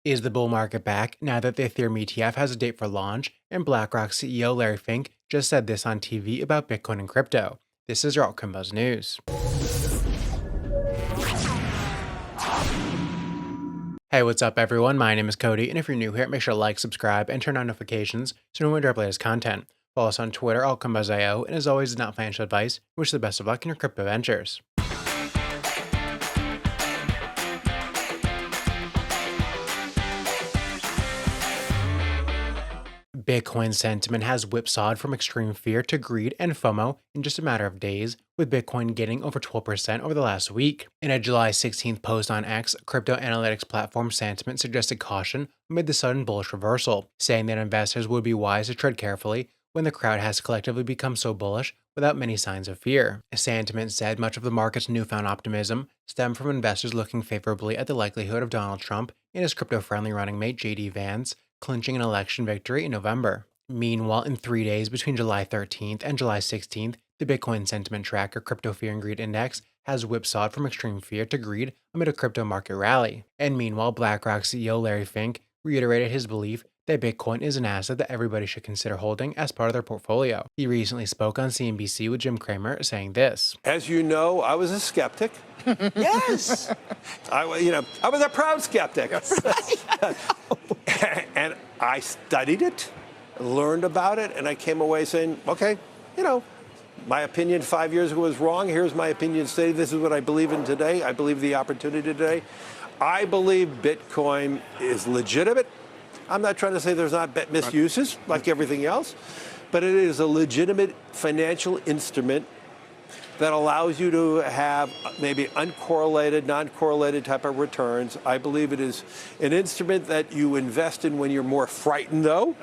Is the bull market back now that the Ethereum ETF has a date for launch? And BlackRock CEO Larry Fink just said this on TV about Bitcoin and crypto. This is your Altcoin Buzz News. Hey, what's up everyone? My name is Cody, and if you're new here, make sure to like, subscribe, and turn on notifications so you don't drop latest content. Follow us on Twitter, AltcoinBuzzIO, and as always, it's not financial advice. Wish you the best of luck in your crypto ventures. Bitcoin sentiment has whipsawed from extreme fear to greed and FOMO in just a matter of days, with Bitcoin getting over 12% over the last week. In a July 16th post on X, crypto analytics platform Sentiment suggested caution amid the sudden bullish reversal, saying that investors would be wise to tread carefully when the crowd has collectively become so bullish without many signs of fear. Sentiment said much of the market's newfound optimism stemmed from investors looking favorably at the likelihood of Donald Trump and his crypto-friendly running mate JD Vance clinching an election victory in November. Meanwhile, in 3 days between July 13th and July 16th, the Bitcoin sentiment tracker Crypto Fear and Greed Index has whipsawed from extreme fear to greed amid a crypto market rally. And meanwhile, BlackRock CEO Larry Fink reiterated his belief that Bitcoin is an asset that everybody should consider holding as part of their portfolio. He recently spoke on CNBC with Jim Cramer saying this. As you know, I was a skeptic. Yes. I was a proud skeptic. And I studied it, learned about it, and I came away saying, okay, my opinion 5 years ago was wrong. Here's my opinion today. This is what I believe in today. I believe the opportunity today. I believe Bitcoin is legitimate. I'm not trying to say there's not misuses like everything else, but it is a legitimate financial instrument that allows you to have maybe uncorrelated, non-correlated type of returns. I believe it is an instrument that you invest in when you're more frightened, though.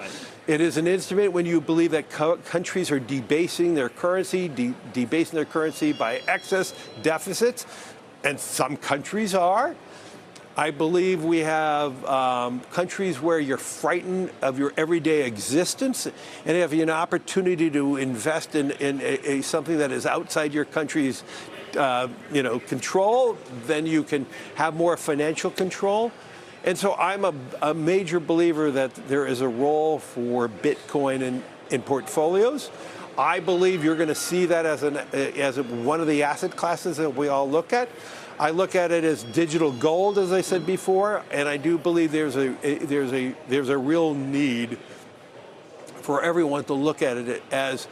It is an instrument when you believe that countries are debasing their currency, debasing their currency by excess deficits, and some countries are. I believe we have countries where you're frightened of your everyday existence, and if you have an opportunity to invest in something that is outside your country's control, then you can have more financial control. And so I'm a major believer that there is a role for Bitcoin in portfolios. I believe you're going to see that as one of the asset classes that we all look at. I look at it as digital gold, as I said before, and I do believe there's a real need for everyone to look at it as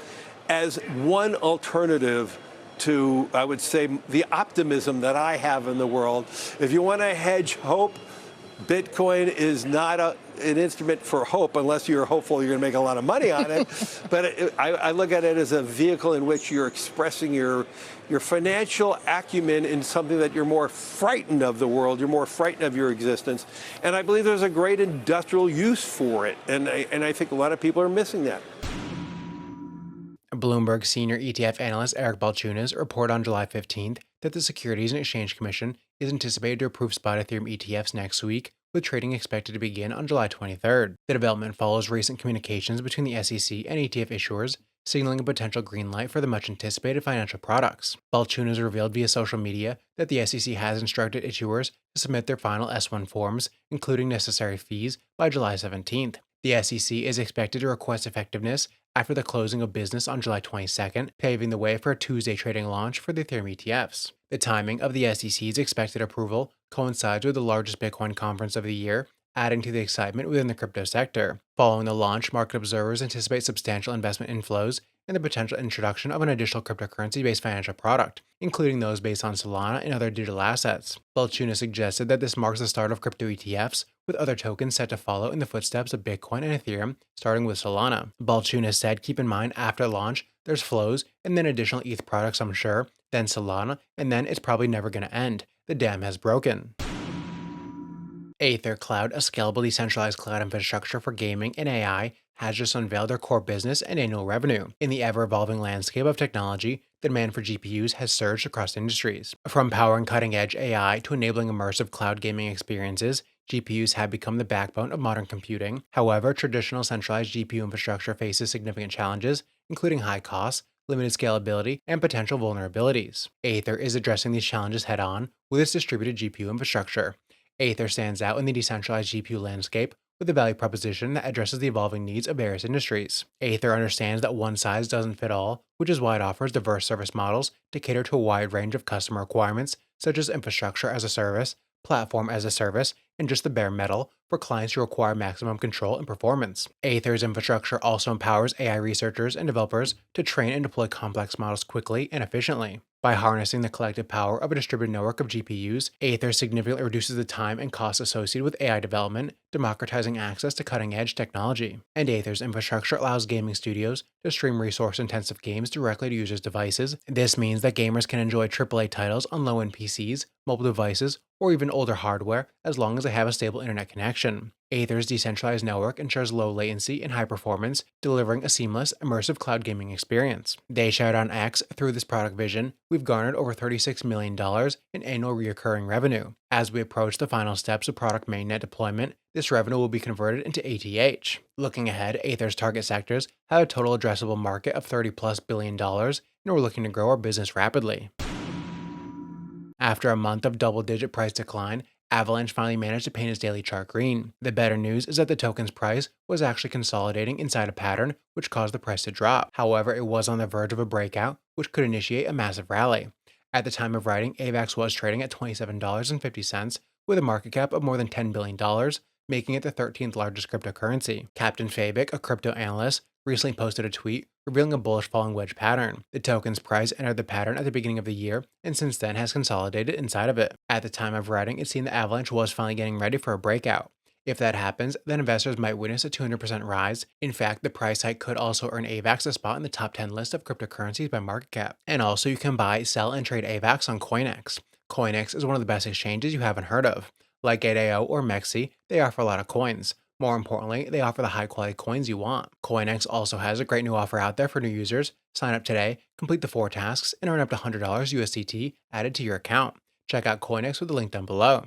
one alternative to, I would say, the optimism that I have in the world. If you want to hedge hope, Bitcoin is not an instrument for hope unless you're hopeful you're going to make a lot of money on it. But I look at it as a vehicle in which you're expressing your financial acumen in something that you're more frightened of the world, you're more frightened of your existence. And I believe there's a great industrial use for it. And I think a lot of people are missing that. Bloomberg senior ETF analyst Eric Balchunas reported on July 15th that the Securities and Exchange Commission is anticipated to approve spot Ethereum ETFs next week, with trading expected to begin on July 23rd. The development follows recent communications between the SEC and ETF issuers, signaling a potential green light for the much-anticipated financial products. Balchunas revealed via social media that the SEC has instructed issuers to submit their final S1 forms, including necessary fees, by July 17th. The SEC is expected to request effectiveness after the closing of business on July 22nd, paving the way for a Tuesday trading launch for the Ethereum ETFs. The timing of the SEC's expected approval coincides with the largest Bitcoin conference of the year, adding to the excitement within the crypto sector. Following the launch, market observers anticipate substantial investment inflows and the potential introduction of an additional cryptocurrency-based financial product, including those based on Solana and other digital assets. Balchunas suggested that this marks the start of crypto ETFs, with other tokens set to follow in the footsteps of Bitcoin and Ethereum, starting with Solana. Balchunas said, keep in mind, after launch, there's flows, and then additional ETH products, I'm sure, then Solana, and then it's probably never going to end. The dam has broken. Aethir Cloud, a scalable decentralized cloud infrastructure for gaming and AI, has just unveiled their core business and annual revenue. In the ever-evolving landscape of technology, the demand for GPUs has surged across industries. From powering cutting-edge AI to enabling immersive cloud gaming experiences, GPUs have become the backbone of modern computing. However, traditional centralized GPU infrastructure faces significant challenges, including high costs, limited scalability, and potential vulnerabilities. Aethir is addressing these challenges head-on with its distributed GPU infrastructure. Aether stands out in the decentralized GPU landscape with a value proposition that addresses the evolving needs of various industries. Aether understands that one size doesn't fit all, which is why it offers diverse service models to cater to a wide range of customer requirements, such as infrastructure as a service, platform as a service, and just the bare metal for clients who require maximum control and performance. Aether's infrastructure also empowers AI researchers and developers to train and deploy complex models quickly and efficiently. By harnessing the collective power of a distributed network of GPUs, Aether significantly reduces the time and costs associated with AI development, democratizing access to cutting-edge technology. And Aether's infrastructure allows gaming studios to stream resource-intensive games directly to users' devices. This means that gamers can enjoy AAA titles on low-end PCs, mobile devices, or even older hardware as long as they have a stable internet connection. Aether's decentralized network ensures low latency and high performance, delivering a seamless, immersive cloud gaming experience. They shared on X, through this product vision, we've garnered over $36 million in annual recurring revenue. As we approach the final steps of product mainnet deployment, this revenue will be converted into ATH. Looking ahead, Aether's target sectors have a total addressable market of $30+ billion, and we're looking to grow our business rapidly. After a month of double-digit price decline, Avalanche finally managed to paint its daily chart green. The better news is that the token's price was actually consolidating inside a pattern, which caused the price to drop. However, it was on the verge of a breakout, which could initiate a massive rally. At the time of writing, AVAX was trading at $27.50, with a market cap of more than $10 billion, making it the 13th largest cryptocurrency. Captain Fabic, a crypto analyst, recently posted a tweet revealing a bullish falling wedge pattern. The token's price entered the pattern at the beginning of the year and since then has consolidated inside of it. At the time of writing, it seemed that Avalanche was finally getting ready for a breakout. If that happens, then investors might witness a 200% rise. In fact, the price hike could also earn AVAX a spot in the top 10 list of cryptocurrencies by market cap. And also, you can buy, sell, and trade AVAX on CoinEx. CoinEx is one of the best exchanges you haven't heard of. Like Gate.io or Mexi, they offer a lot of coins. More importantly, they offer the high-quality coins you want. CoinEx also has a great new offer out there for new users. Sign up today, complete the 4 tasks, and earn up to $100 USDT added to your account. Check out CoinEx with the link down below.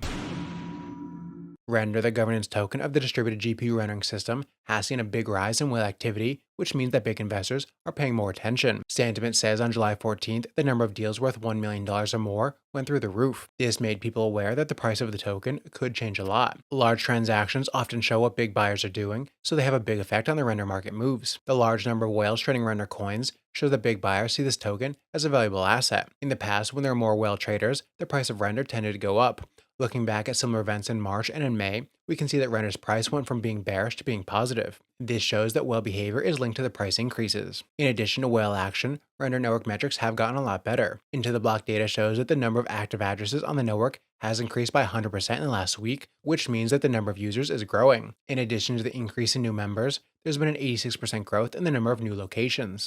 Render, the governance token of the distributed GPU rendering system, has seen a big rise in whale activity, which means that big investors are paying more attention. Sentiment says on July 14th, the number of deals worth $1 million or more went through the roof. This made people aware that the price of the token could change a lot. Large transactions often show what big buyers are doing, so they have a big effect on the render market moves. The large number of whales trading render coins shows that big buyers see this token as a valuable asset. In the past, when there were more whale traders, the price of render tended to go up. Looking back at similar events in March and in May, we can see that render's price went from being bearish to being positive. This shows that whale behavior is linked to the price increases. In addition to whale action, render network metrics have gotten a lot better. Into the block data shows that the number of active addresses on the network has increased by 100% in the last week, which means that the number of users is growing. In addition to the increase in new members, there's been an 86% growth in the number of new locations.